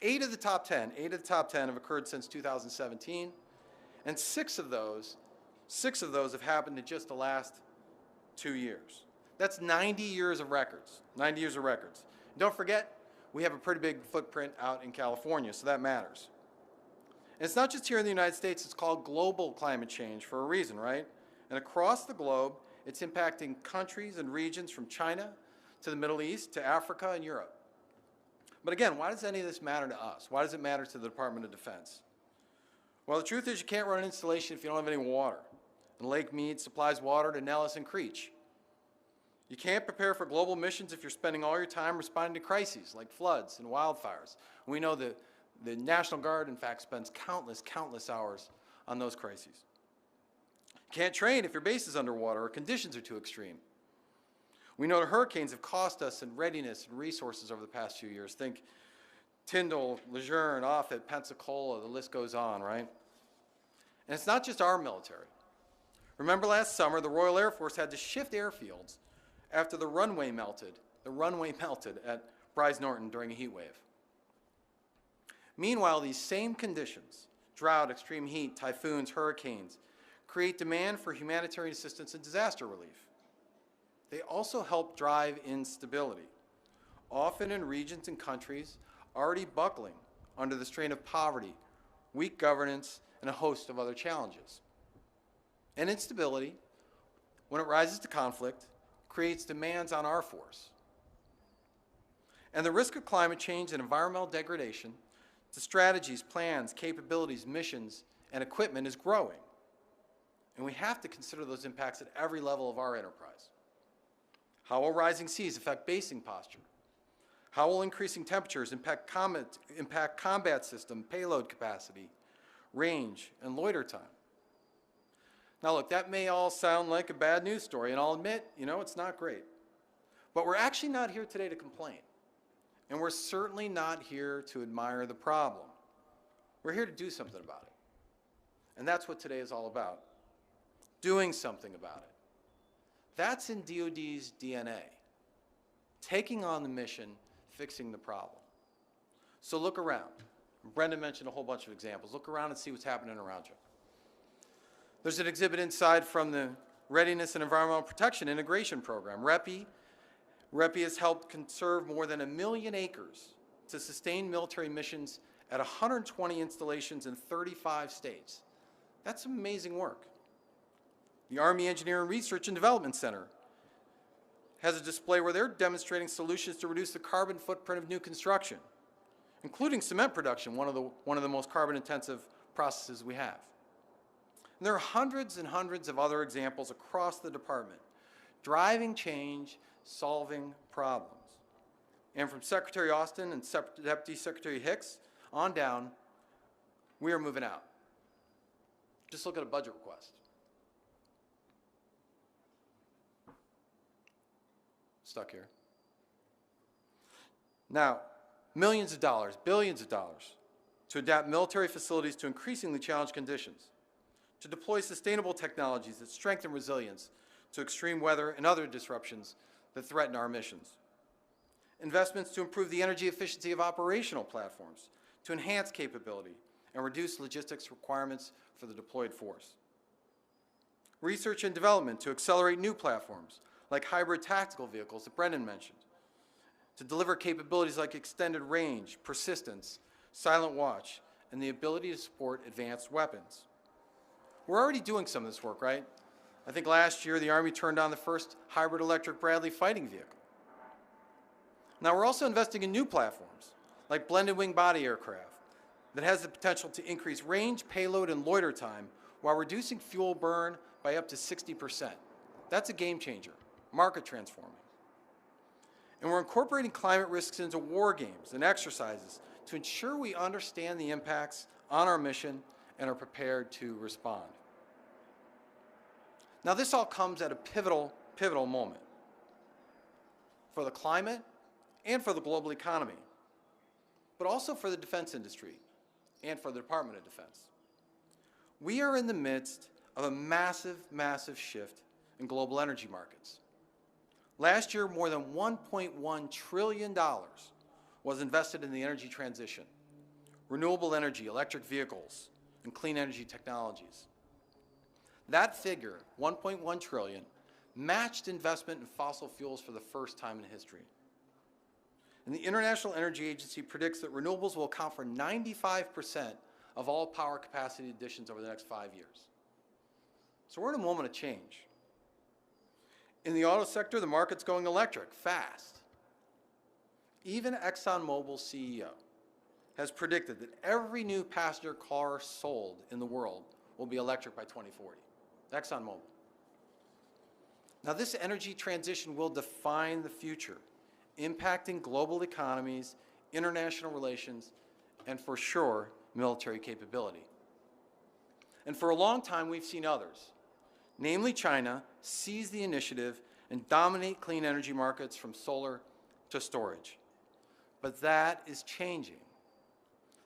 8 of the top 10 have occurred since 2017, and six of those have happened in just the last 2 years. That's 90 years of records, 90 years of records. Don't forget, we have a pretty big footprint out in California, so that matters. And it's not just here in the United States, it's called global climate change for a reason, right? And across the globe, it's impacting countries and regions from China to the Middle East to Africa and Europe. But again, why does any of this matter to us? Why does it matter to the Department of Defense? Well, the truth is you can't run an installation if you don't have any water. And Lake Mead supplies water to Nellis and Creech. You can't prepare for global missions if you're spending all your time responding to crises like floods and wildfires. We know that the National Guard, in fact, spends countless hours on those crises. You can't train if your base is underwater or conditions are too extreme. We know the hurricanes have cost us in readiness and resources over the past few years. Think Tyndall, Lejeune, Offutt, Pensacola, the list goes on, right? And it's not just our military. Remember last summer, the Royal Air Force had to shift airfields after the runway melted at Bryce Norton during a heat wave. Meanwhile, these same conditions, drought, extreme heat, typhoons, hurricanes, create demand for humanitarian assistance and disaster relief. They also help drive instability, often in regions and countries already buckling under the strain of poverty, weak governance, and a host of other challenges. And instability, when it rises to conflict, creates demands on our force. And the risk of climate change and environmental degradation to strategies, plans, capabilities, missions, and equipment is growing. And we have to consider those impacts at every level of our enterprise. How will rising seas affect basing posture? How will increasing temperatures impact combat system, payload capacity, range, and loiter time? Now look, that may all sound like a bad news story, and I'll admit, it's not great. But we're actually not here today to complain. And we're certainly not here to admire the problem. We're here to do something about it. And that's what today is all about. Doing something about it. That's in DOD's DNA. Taking on the mission, fixing the problem. So look around. Brendan mentioned a whole bunch of examples. Look around and see what's happening around you. There's an exhibit inside from the Readiness and Environmental Protection Integration Program, REPI. REPI has helped conserve more than 1 million acres to sustain military missions at 120 installations in 35 states. That's amazing work. The Army Engineering Research and Development Center has a display where they're demonstrating solutions to reduce the carbon footprint of new construction, including cement production, one of the most carbon-intensive processes we have. And there are hundreds and hundreds of other examples across the department, driving change, solving problems. And from Secretary Austin and Deputy Secretary Hicks on down, we are moving out. Just look at a budget request. Stuck here. Now, millions of dollars, billions of dollars to adapt military facilities to increasingly challenged conditions, to deploy sustainable technologies that strengthen resilience to extreme weather and other disruptions that threaten our missions. Investments to improve the energy efficiency of operational platforms, to enhance capability and reduce logistics requirements for the deployed force. Research and development to accelerate new platforms, like hybrid tactical vehicles that Brendan mentioned, to deliver capabilities like extended range, persistence, silent watch, and the ability to support advanced weapons. We're already doing some of this work, right? I think last year the Army turned on the first hybrid electric Bradley fighting vehicle. Now we're also investing in new platforms, like blended wing body aircraft, that has the potential to increase range, payload, and loiter time while reducing fuel burn by up to 60%. That's a game changer, market transforming. And we're incorporating climate risks into war games and exercises to ensure we understand the impacts on our mission and are prepared to respond. Now this all comes at a pivotal moment for the climate and for the global economy, but also for the defense industry and for the Department of Defense. We are in the midst of a massive, massive shift in global energy markets. Last year, more than $1.1 trillion was invested in the energy transition, renewable energy, electric vehicles, and clean energy technologies. That figure, 1.1 trillion, matched investment in fossil fuels for the first time in history. And the International Energy Agency predicts that renewables will account for 95% of all power capacity additions over the next 5 years. So we're in a moment of change. In the auto sector, the market's going electric, fast. Even ExxonMobil's CEO has predicted that every new passenger car sold in the world will be electric by 2040. ExxonMobil. Now this energy transition will define the future, impacting global economies, international relations, and for sure, military capability. And for a long time, we've seen others, namely China, seize the initiative and dominate clean energy markets from solar to storage. But that is changing.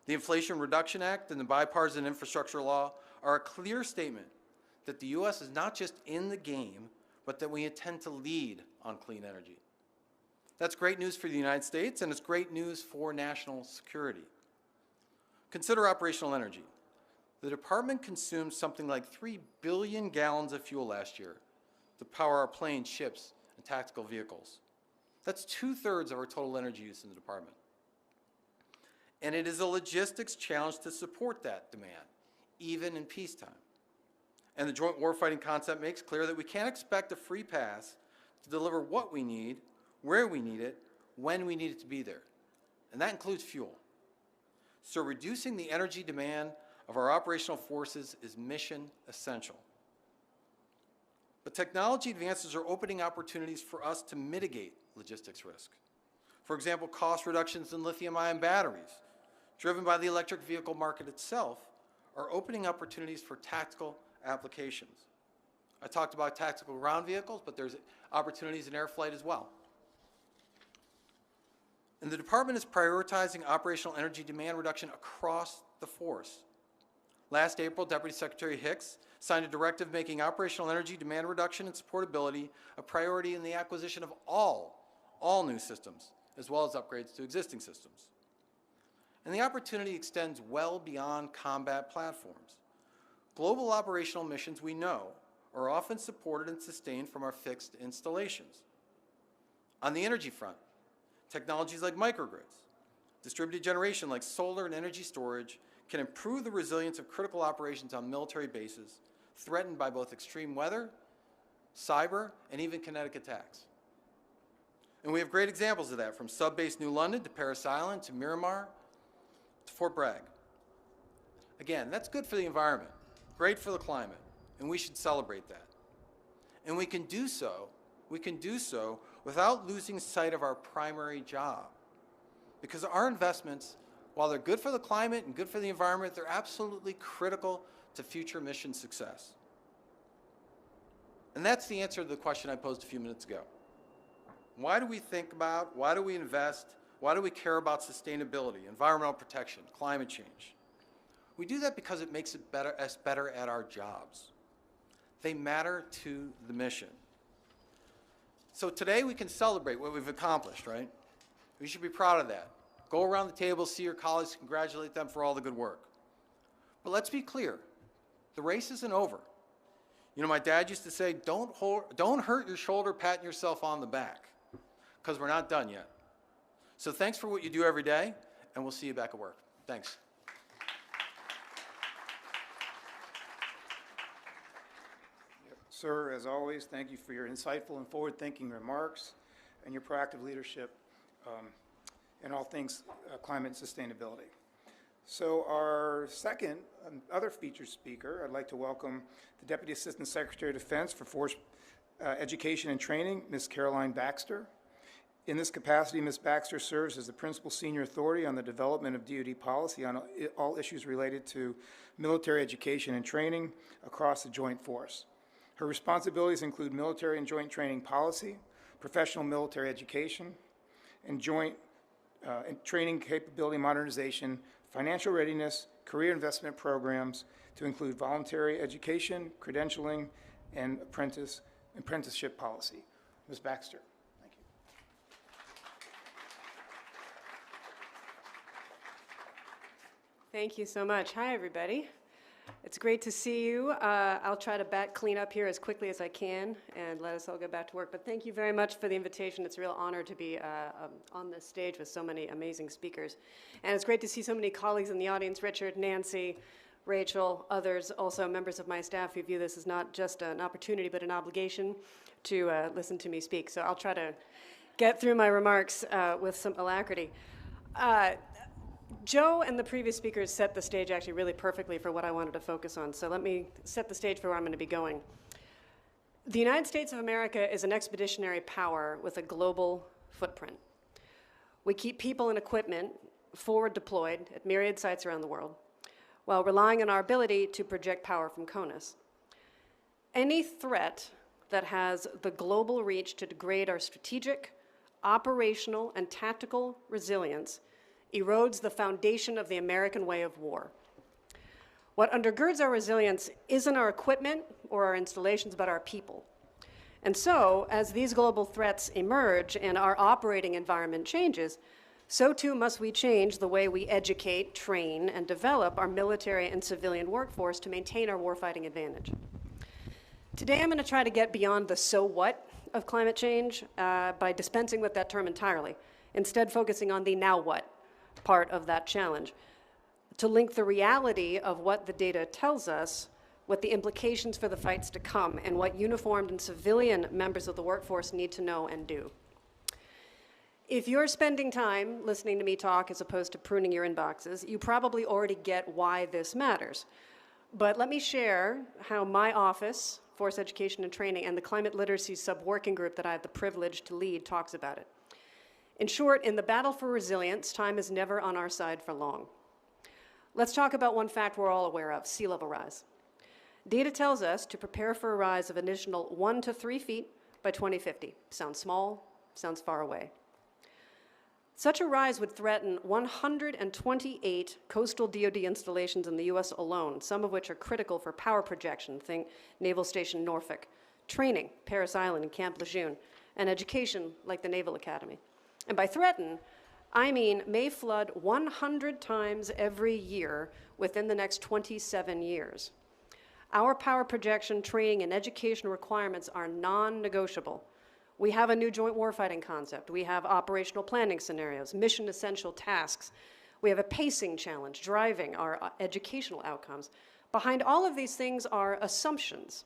The Inflation Reduction Act and the Bipartisan Infrastructure Law are a clear statement that the U.S. is not just in the game, but that we intend to lead on clean energy. That's great news for the United States, and it's great news for national security. Consider operational energy. The department consumed something like 3 billion gallons of fuel last year to power our planes, ships, and tactical vehicles. That's 2/3 of our total energy use in the department. And it is a logistics challenge to support that demand, even in peacetime. And the joint warfighting concept makes clear that we can't expect a free pass to deliver what we need, where we need it, when we need it to be there. And that includes fuel. So reducing the energy demand of our operational forces is mission essential. But technology advances are opening opportunities for us to mitigate logistics risk. For example, cost reductions in lithium-ion batteries, driven by the electric vehicle market itself, are opening opportunities for tactical applications. I talked about tactical ground vehicles, but there's opportunities in air flight as well. And the department is prioritizing operational energy demand reduction across the force. Last April, Deputy Secretary Hicks signed a directive making operational energy demand reduction and supportability a priority in the acquisition of all new systems, as well as upgrades to existing systems. And the opportunity extends well beyond combat platforms. Global operational missions, we know, are often supported and sustained from our fixed installations. On the energy front, technologies like microgrids, distributed generation like solar and energy storage can improve the resilience of critical operations on military bases threatened by both extreme weather, cyber, and even kinetic attacks. And we have great examples of that, from sub-base New London to Parris Island to Miramar to Fort Bragg. Again, that's good for the environment, great for the climate, and we should celebrate that. And we can do so without losing sight of our primary job. Because our investments, while they're good for the climate and good for the environment, they're absolutely critical to future mission success. And that's the answer to the question I posed a few minutes ago. Why do we think about, why do we invest, why do we care about sustainability, environmental protection, climate change? We do that because it makes us better at our jobs. They matter to the mission. So today we can celebrate what we've accomplished, right? We should be proud of that. Go around the table, see your colleagues, congratulate them for all the good work. But let's be clear, the race isn't over. You know, my dad used to say, don't hurt your shoulder patting yourself on the back, because we're not done yet. So thanks for what you do every day, and we'll see you back at work. Thanks. Sir, as always, thank you for your insightful and forward-thinking remarks and your proactive leadership in all things climate and sustainability. So our second other featured speaker, I'd like to welcome the Deputy Assistant Secretary of Defense for Force Education and Training, Ms. Caroline Baxter. In this capacity, Ms. Baxter serves as the Principal Senior Authority on the development of DOD policy on all issues related to military education and training across the Joint Force. Her responsibilities include military and joint training policy, professional military education, and joint and training capability modernization, financial readiness, career investment programs to include voluntary education, credentialing, and apprenticeship policy. Ms. Baxter, thank you. Thank you so much. Hi, everybody. It's great to see you. I'll try to clean up here as quickly as I can and let us all go back to work. But thank you very much for the invitation. It's a real honor to be on this stage with so many amazing speakers. And it's great to see so many colleagues in the audience, Richard, Nancy, Rachel, others, also members of my staff who view this as not just an opportunity but an obligation to listen to me speak. So I'll try to get through my remarks with some alacrity. Joe and the previous speakers set the stage actually really perfectly for what I wanted to focus on. So let me set the stage for where I'm going to be going. The United States of America is an expeditionary power with a global footprint. We keep people and equipment forward deployed at myriad sites around the world while relying on our ability to project power from CONUS. Any threat that has the global reach to degrade our strategic, operational, and tactical resilience erodes the foundation of the American way of war. What undergirds our resilience isn't our equipment or our installations, but our people. And so, as these global threats emerge and our operating environment changes, so too must we change the way we educate, train, and develop our military and civilian workforce to maintain our warfighting advantage. Today, I'm going to try to get beyond the so what of climate change by dispensing with that term entirely, instead focusing on the now what part of that challenge, to link the reality of what the data tells us with the implications for the fights to come and what uniformed and civilian members of the workforce need to know and do. If you're spending time listening to me talk as opposed to pruning your inboxes, you probably already get why this matters. But let me share how my office, Force Education and Training, and the Climate Literacy Sub-Working Group that I have the privilege to lead talks about it. In short, in the battle for resilience, time is never on our side for long. Let's talk about one fact we're all aware of, sea level rise. Data tells us to prepare for a rise of an additional 1 to 3 feet by 2050. Sounds small, sounds far away. Such a rise would threaten 128 coastal DOD installations in the US alone, some of which are critical for power projection, think Naval Station Norfolk, training, Parris Island and Camp Lejeune, and education like the Naval Academy. And by threaten, I mean may flood 100 times every year within the next 27 years. Our power projection, training, and education requirements are non-negotiable. We have a new joint warfighting concept. We have operational planning scenarios, mission essential tasks. We have a pacing challenge, driving our educational outcomes. Behind all of these things are assumptions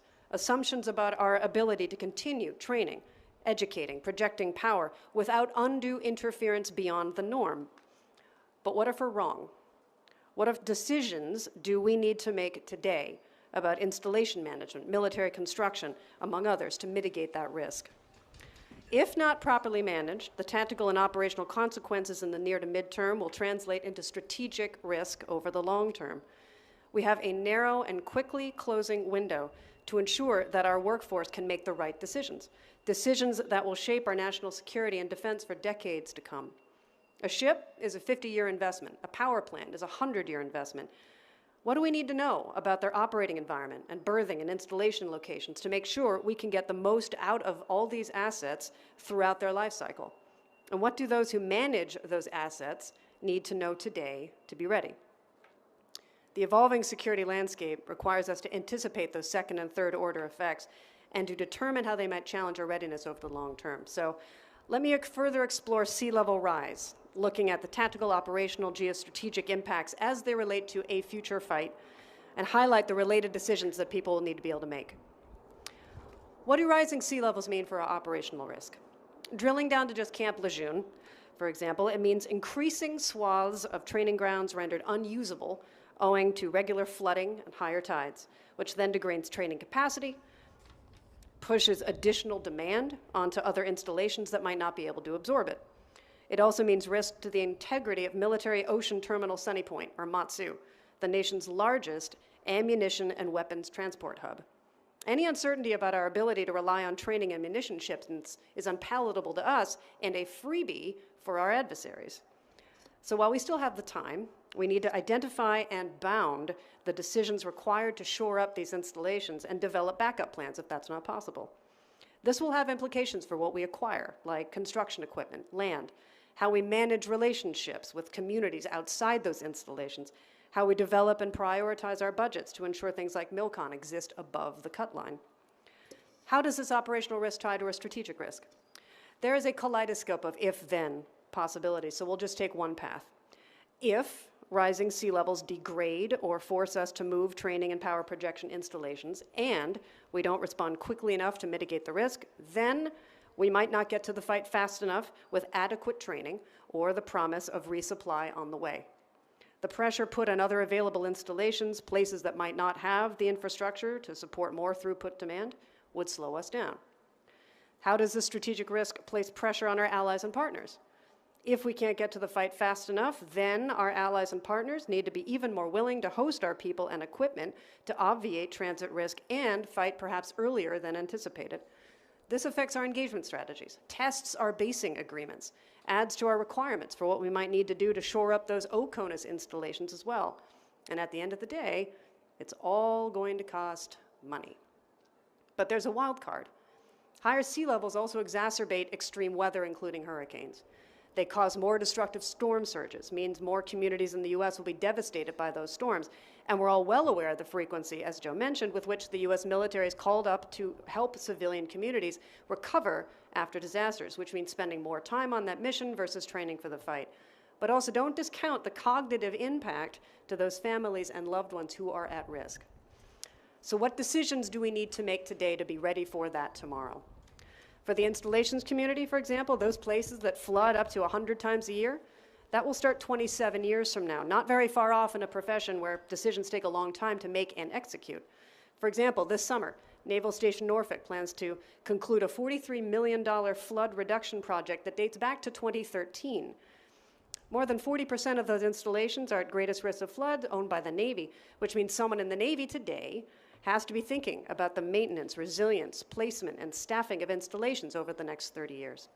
about our ability to continue training, educating, projecting power without undue interference beyond the norm. But what if we're wrong? What if decisions do we need to make today about installation management, military construction, among others, to mitigate that risk? If not properly managed, the tactical and operational consequences in the near to midterm will translate into strategic risk over the long term. We have a narrow and quickly closing window to ensure that our workforce can make the right decisions, decisions that will shape our national security and defense for decades to come. A ship is a 50-year investment. A power plant is a 100-year investment. What do we need to know about their operating environment and berthing and installation locations to make sure we can get the most out of all these assets throughout their life cycle? And what do those who manage those assets need to know today to be ready? The evolving security landscape requires us to anticipate those second and third order effects and to determine how they might challenge our readiness over the long term. So let me further explore sea level rise, looking at the tactical, operational, geostrategic impacts as they relate to a future fight, and highlight the related decisions that people will need to be able to make. What do rising sea levels mean for our operational risk? Drilling down to just Camp Lejeune, for example, it means increasing swaths of training grounds rendered unusable owing to regular flooding and higher tides, which then degrades training capacity, pushes additional demand onto other installations that might not be able to absorb it. It also means risk to the integrity of Military Ocean Terminal Sunny Point, or MOTSU, the nation's largest ammunition and weapons transport hub. Any uncertainty about our ability to rely on training and munition shipments is unpalatable to us and a freebie for our adversaries. So while we still have the time, we need to identify and bound the decisions required to shore up these installations and develop backup plans if that's not possible. This will have implications for what we acquire, like construction equipment, land, how we manage relationships with communities outside those installations, how we develop and prioritize our budgets to ensure things like MILCON exist above the cut line. How does this operational risk tie to a strategic risk? There is a kaleidoscope of if-then possibilities, so we'll just take one path. If rising sea levels degrade or force us to move training and power projection installations, and we don't respond quickly enough to mitigate the risk, then we might not get to the fight fast enough with adequate training or the promise of resupply on the way. The pressure put on other available installations, places that might not have the infrastructure to support more throughput demand, would slow us down. How does this strategic risk place pressure on our allies and partners? If we can't get to the fight fast enough, then our allies and partners need to be even more willing to host our people and equipment to obviate transit risk and fight perhaps earlier than anticipated. This affects our engagement strategies, tests our basing agreements, adds to our requirements for what we might need to do to shore up those OCONUS installations as well. And at the end of the day, it's all going to cost money. But there's a wild card. Higher sea levels also exacerbate extreme weather, including hurricanes. They cause more destructive storm surges, means more communities in the U.S. will be devastated by those storms. And we're all well aware of the frequency, as Joe mentioned, with which the U.S. military is called up to help civilian communities recover after disasters, which means spending more time on that mission versus training for the fight. But also don't discount the cognitive impact to those families and loved ones who are at risk. So what decisions do we need to make today to be ready for that tomorrow? For the installations community, for example, those places that flood up to 100 times a year, that will start 27 years from now, not very far off in a profession where decisions take a long time to make and execute. For example, this summer, Naval Station Norfolk plans to conclude a $43 million flood reduction project that dates back to 2013. More than 40% of those installations are at greatest risk of flood, owned by the Navy, which means someone in the Navy today has to be thinking about the maintenance, resilience, placement, and staffing of installations over the next 30 years.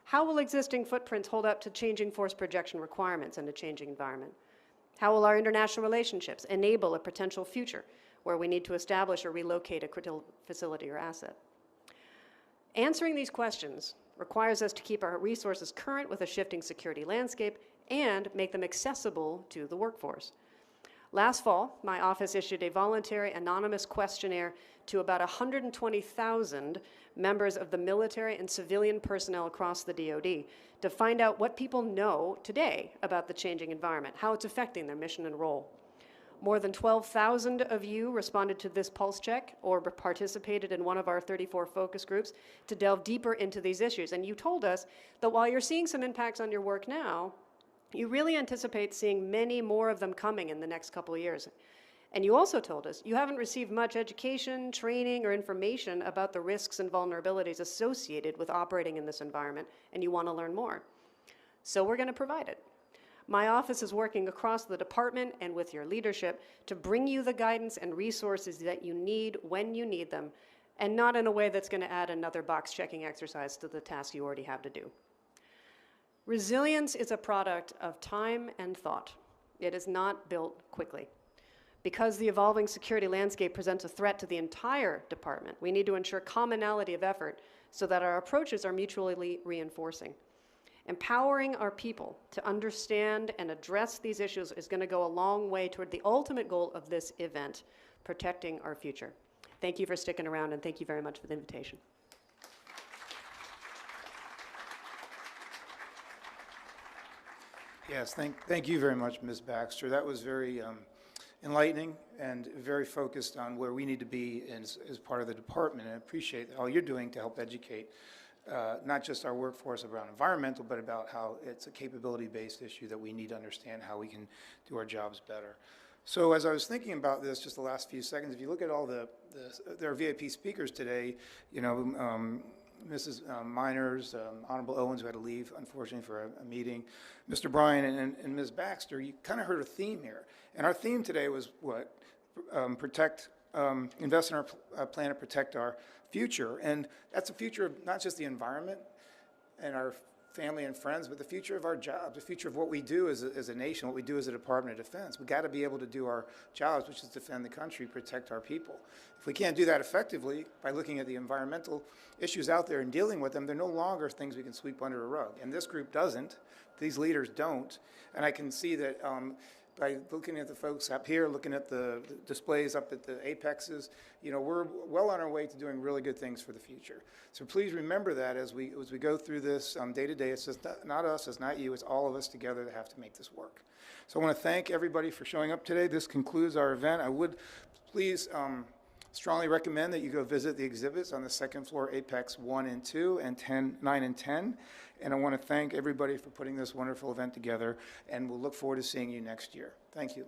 How will existing footprints hold up to changing force projection requirements in a changing environment? How will our international relationships enable a potential future where we need to establish or relocate a critical facility or asset? Answering these questions requires us to keep our resources current with a shifting security landscape and make them accessible to the workforce. Last fall, my office issued a voluntary anonymous questionnaire to about 120,000 members of the military and civilian personnel across the DOD to find out what people know today about the changing environment, how it's affecting their mission and role. More than 12,000 of you responded to this pulse check or participated in one of our 34 focus groups to delve deeper into these issues. And you told us that while you're seeing some impacts on your work now, you really anticipate seeing many more of them coming in the next couple of years. And you also told us you haven't received much education, training, or information about the risks and vulnerabilities associated with operating in this environment, and you want to learn more. So we're going to provide it. My office is working across the department and with your leadership to bring you the guidance and resources that you need when you need them, and not in a way that's going to add another box-checking exercise to the task you already have to do. Resilience is a product of time and thought. It is not built quickly. Because the evolving security landscape presents a threat to the entire department, we need to ensure commonality of effort so that our approaches are mutually reinforcing. Empowering our people to understand and address these issues is going to go a long way toward the ultimate goal of this event, protecting our future. Thank you for sticking around, and thank you very much for the invitation. Yes, thank you very much, Ms. Baxter. That was very enlightening and very focused on where we need to be as part of the department. And I appreciate all you're doing to help educate not just our workforce around environmental, but about how it's a capability-based issue that we need to understand how we can do our jobs better. So as I was thinking about this, just the last few seconds, if you look at all their VIP speakers today, you know, Mrs. Miners, Honorable Owens, who had to leave, unfortunately, for a meeting, Mr. Bryan, and Ms. Baxter, you kind of heard a theme here. And our theme today was what? Invest in our planet, protect our future. And that's the future of not just the environment and our family and friends, but the future of our jobs, the future of what we do as a nation, what we do as a Department of Defense. We've got to be able to do our jobs, which is defend the country, protect our people. If we can't do that effectively by looking at the environmental issues out there and dealing with them, they're no longer things we can sweep under a rug. And this group doesn't. These leaders don't. And I can see that by looking at the folks up here, looking at the displays up at the apexes, you know, we're well on our way to doing really good things for the future. So please remember that as we go through this day to day. It's just not us, it's not you, it's all of us together that have to make this work. So I want to thank everybody for showing up today. This concludes our event. I would please strongly recommend that you go visit the exhibits on the second floor, Apex 1 and 2, and 9 and 10. And I want to thank everybody for putting this wonderful event together, and we'll look forward to seeing you next year. Thank you.